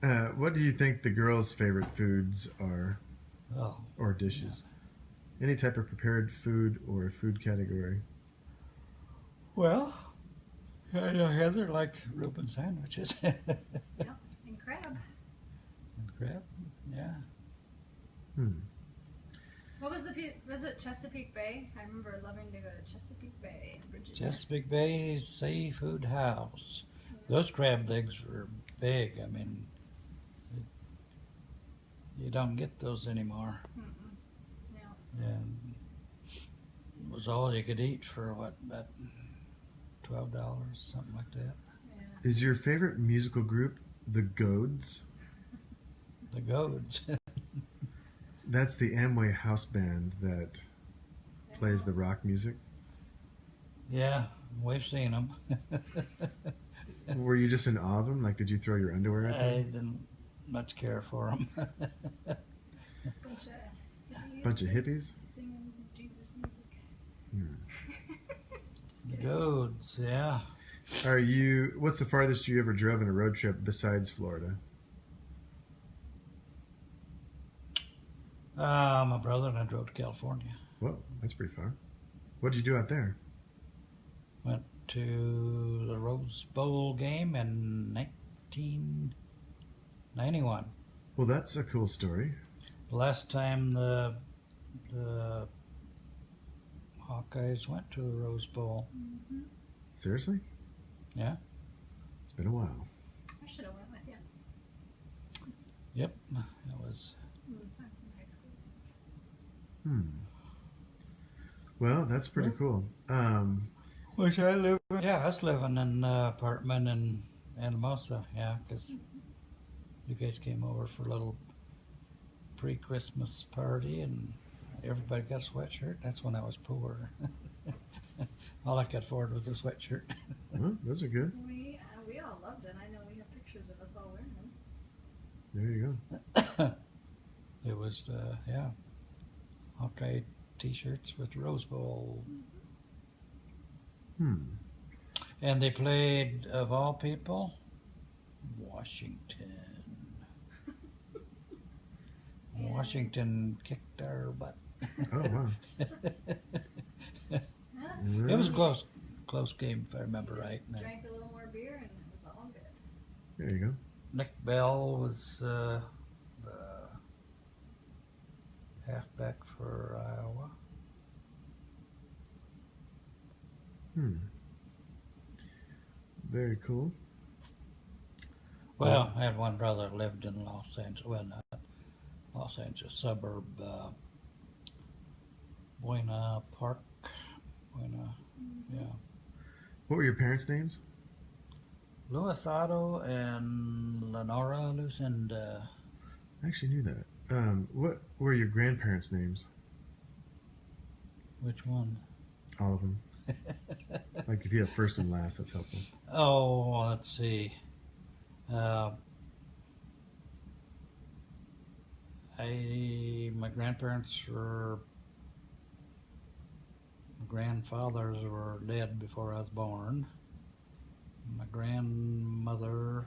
What do you think the girls' favorite foods are Oh, or yeah. dishes? Any type of prepared food or food category? Well, I know Heather like Reuben sandwiches and Yep, and crab. crab. Yeah. Hmm. What was was it Chesapeake Bay? I remember loving to go to Chesapeake Bay in Virginia. Chesapeake Bay Seafood House. Those crab legs were big. I mean, you don't get those anymore. Mm-mm. Yeah. And it was all you could eat for what, about $12, something like that. Yeah. Is your favorite musical group the Goads? The goats. That's the Amway house band that plays the rock music. Yeah, we've seen them. Were you just in awe of them? Like, did you throw your underwear at I them? didn't much care for them. Bunch of Bunch of hippies? singing Jesus music. Hmm. Just The kidding. goats, yeah. Are you? What's the farthest you ever drove in a road trip besides Florida? My brother and I drove to California. Whoa, that's pretty far. What did you do out there? Went to the Rose Bowl game in 1991. Well, that's a cool story. The last time the Hawkeyes went to the Rose Bowl. Mm-hmm. Seriously? Yeah. It's been a while. I should have went with you. Yep. It was. I was in high school. Hmm. Well, that's pretty cool. Which I live. Yeah, I was living in an apartment in Anamosa. Yeah, because you guys came over for a little pre-Christmas party and everybody got a sweatshirt. That's when I was poor. All I could afford was a sweatshirt. Well, those are good. We all loved it. I know we have pictures of us all wearing them. There you go. It was, yeah, Hawkeye t-shirts with Rose Bowl. Hmm. And they played, of all people, Washington. Washington kicked our butt. Oh, wow. It was close game if I remember right. Drank a little more beer and it was all good. There you go. Nick Bell was the halfback for Iowa. Hmm. Very cool. Well, I had one brother that lived in Los Angeles. Well, not Los Angeles suburb, Buena Park. Buena, yeah. What were your parents' names? Louis Otto and Lenora Lucinda. I actually knew that. What were your grandparents' names? Which one? All of them. Like if you have first and last, that's helpful. Oh, let's see. My grandparents were, my grandfathers were dead before I was born. My grandmother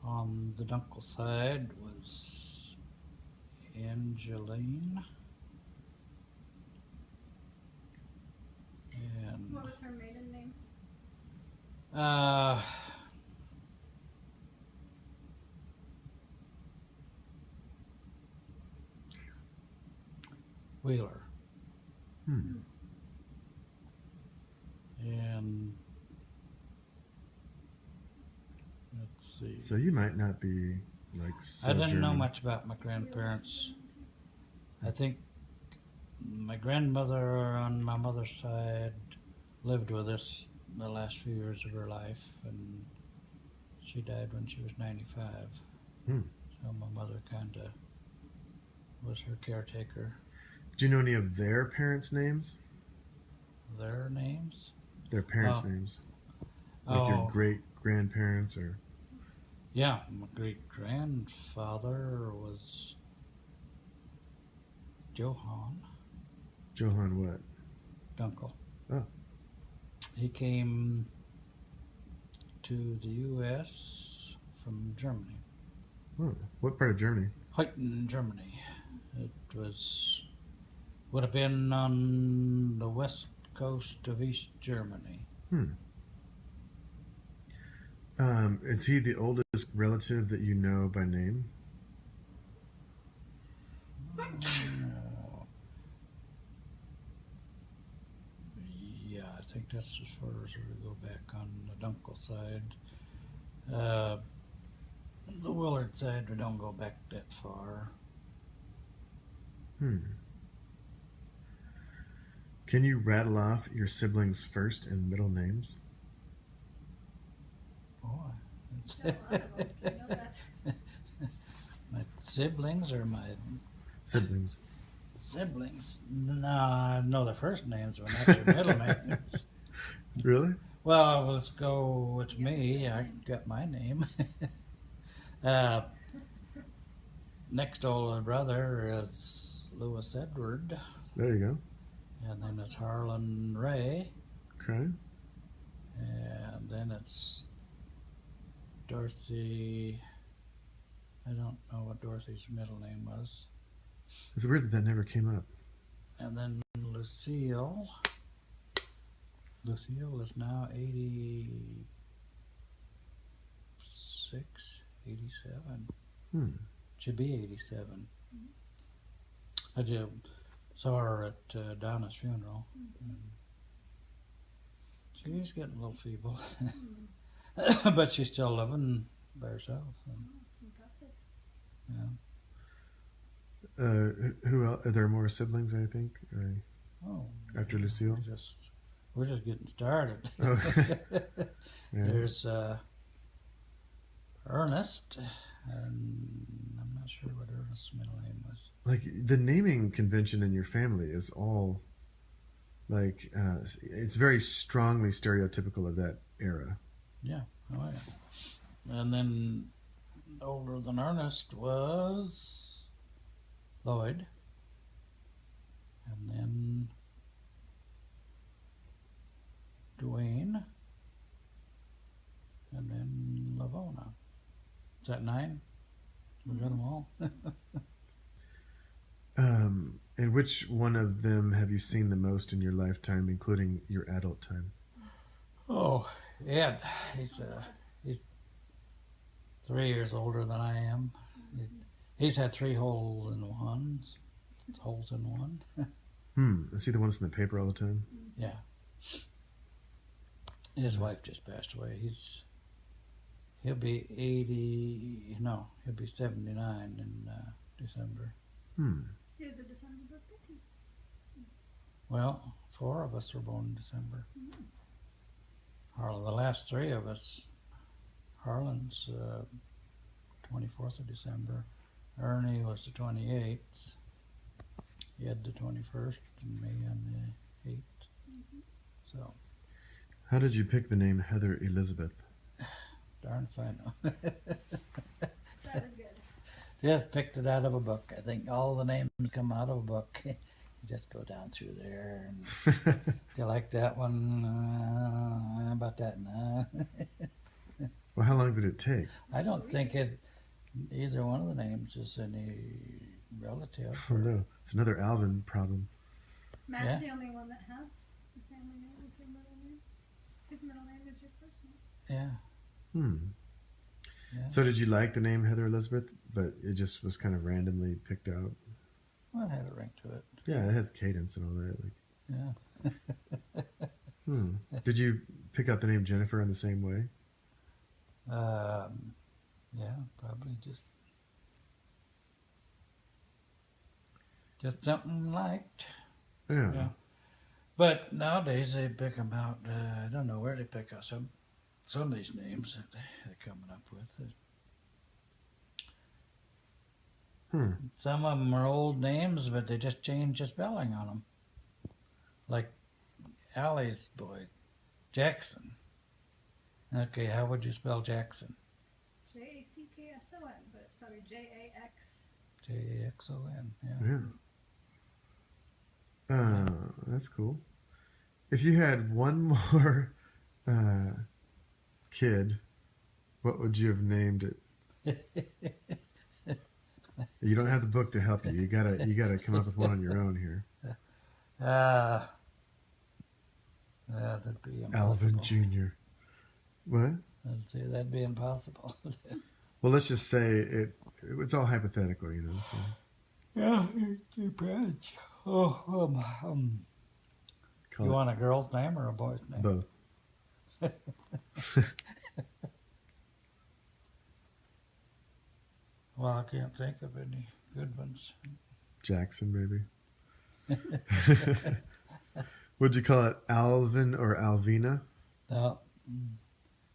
on the uncle side was Angeline. And What was her maiden name? Wheeler. Hmm. And let's see. So you might not be like I didn't know sojourning. much about my grandparents. I think my grandmother on my mother's side lived with us the last few years of her life, and she died when she was 95. Hmm. So my mother kind of was her caretaker. Do you know any of their parents' names? Their names? Their parents' Oh. names? Like your Oh, great grandparents or yeah. My great grandfather was Johann Johann what? Dunkel. Oh. He came to the U.S. from Germany. Oh, what part of Germany? Heuten, Germany. It would have been on the west coast of East Germany. Is he the oldest relative that you know by name? Uh, yeah, I think that's as far as we go back on the Dunkel side. The Willard side, we don't go back that far. Can you rattle off your siblings' first and middle names? Boy, Got a lot of them. You know that. my siblings or my Siblings. siblings? No, I know their first names, but not their middle names. Really? Well, let's go with me. I got my name. Next older brother is Lewis Edward, There you go. and then it's Harlan Ray, Okay. and then it's Dorothy. I don't know what Dorothy's middle name was. It's weird that never came up. And then Lucille. Lucille is now 86, 87. Should be 87. I just saw her at Donna's funeral. She's getting a little feeble, but she's still living by herself. Impressive. Yeah. Who else? Are there more siblings, I think? Oh, After Lucille? We're just getting started. Oh. Yeah. There's Ernest, and I'm not sure what Ernest's middle name was. Like the naming convention in your family is all like it's very strongly stereotypical of that era. Yeah, oh yeah. And then older than Ernest was Lloyd, and then Dwayne, and then Lavona. Is that 9? We got them all. And which one of them have you seen the most in your lifetime, including your adult time? Oh, Ed. He's 3 years older than I am. He's had 3 holes in one. I see the ones in the paper all the time. Yeah. His wife just passed away. He'll be 80. No, he'll be 79 in December. He was a December birthday too. Well, 4 of us were born in December. Harlan, the last 3 of us. Harlan's 24th of December. Ernie was the 28th. Ed the 21st, and me on the 8th. So. How did you pick the name Heather Elizabeth? Darn if I know. Sounded good. Just picked it out of a book. I think all the names come out of a book. You just go down through there and do you like that one? How about that? No. Well, how long did it take? I don't think either one of the names is any relative. Oh no, it's another Alvin problem. Matt's the only one that has a family name with your middle name. His middle name is your first name. Yeah. Yeah. So did you like the name Heather Elizabeth, but it just was kind of randomly picked out? Well, it had a ring to it. Yeah, it has cadence and all that. Like, Yeah. Did you pick out the name Jennifer in the same way? Yeah, probably just something liked. Yeah. But nowadays they pick them out. I don't know where they pick out some of these names that they're coming up with. Some of them are old names, but they just change the spelling on them. Like Allie's boy, Jackson. Okay, how would you spell Jackson? Jackson, but it's probably Jax. Jaxon, yeah. Yeah. That's cool. If you had one more kid What would you have named it? You don't have the book to help you. You gotta come up with one on your own here. Ah, that'd be Alvin impossible. Jr. What? I'd say that'd be impossible. Well, let's just say it's all hypothetical, you know. So Yeah, it depends. Oh, call you it want a girl's name or a boy's name? both. Well, I can't think of any good ones. Jackson, maybe. Would you call it Alvin or Alvina? No,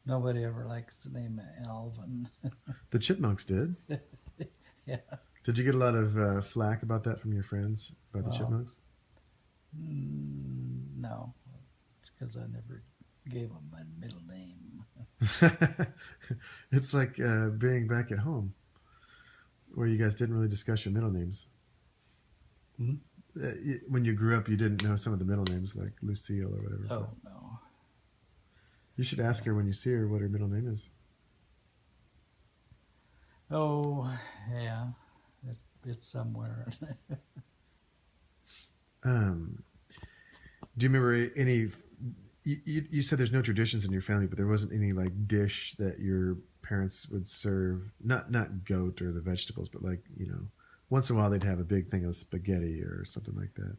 nobody ever likes the name Alvin. The Chipmunks did. Yeah. Did you get a lot of flack about that from your friends about the Well, Chipmunks? No, it's because I never gave them my middle name. It's like being back at home, where you guys didn't really discuss your middle names. Hmm? When you grew up, you didn't know some of the middle names, like Lucille or whatever. Oh, no. You should ask her when you see her what her middle name is. Oh, yeah. It's somewhere. Do you remember any? You said there's no traditions in your family, but there wasn't any like dish that your parents would serve. Not goat or the vegetables, but like once in a while they'd have a big thing of spaghetti or something like that.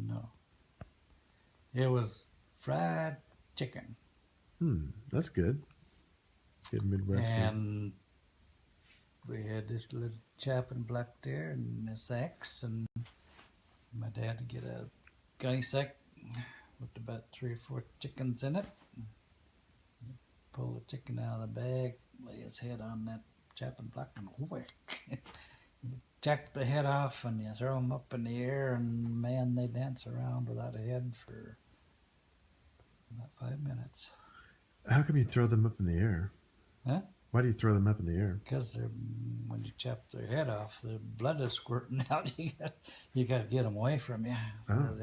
No. It was fried chicken. That's good. Good Midwest food. And we had this little chopping block there and this axe, and my dad would get a gunny sack with about 3 or 4 chickens in it. Pull the chicken out of the bag, lay his head on that chopping block, and whack. You jack the head off, and you throw them up in the air, and man, they dance around without a head for about 5 minutes. How come you throw them up in the air? Huh? Why do you throw them up in the air? Because when you chop their head off, the blood is squirting out. You got to get them away from you. So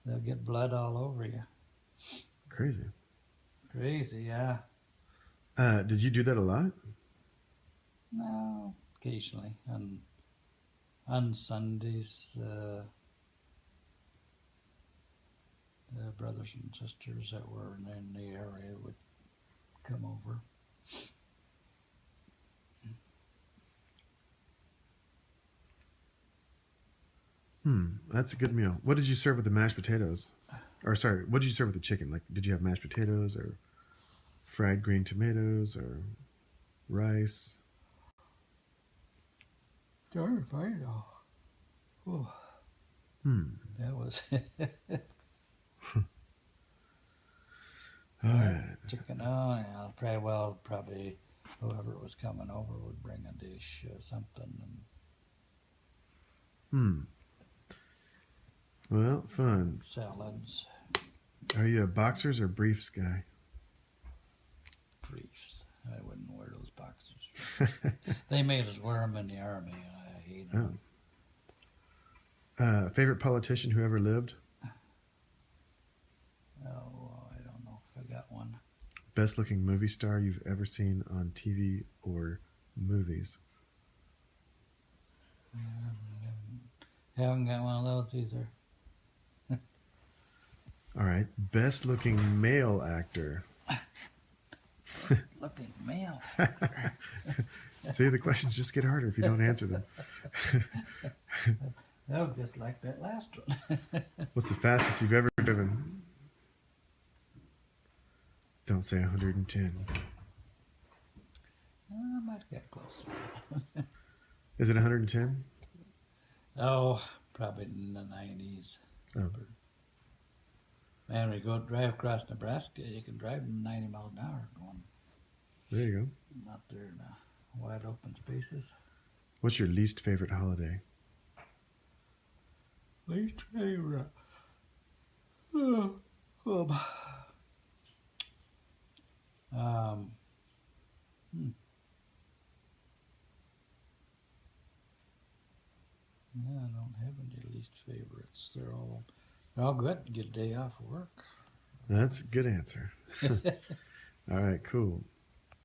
they'll get blood all over you. Crazy. Crazy, yeah. Did you do that a lot? No, occasionally. On Sundays, the brothers and sisters that were in the area would come over. That's a good meal. What did you serve with the mashed potatoes? Or sorry, what did you serve with the chicken? Like, did you have mashed potatoes or fried green tomatoes or rice? Darn fine. Oh. That was All right. chicken. Oh, yeah. Probably whoever was coming over would bring a dish or something. Well, fun. Salads. Are you a boxers or briefs guy? Briefs. I wouldn't wear those boxers. They made us wear them in the army, and I hate them. Favorite politician who ever lived? Oh, I don't know if I got one. Best looking movie star you've ever seen on TV or movies? Haven't got one of those either. All right. Best looking male actor. Looking male. See, the questions just get harder if you don't answer them. Oh, just like that last one. What's the fastest you've ever driven? Don't say 110. I might get close. Is it 110? Oh, probably in the 90s. Oh. Man, we go drive across Nebraska, you can drive 90 miles an hour going There you go. out there in the wide open spaces. What's your least favorite holiday? Least favorite. Yeah, I don't have any least favorites. They're all good. Get a day off work. That's a good answer. All right, cool.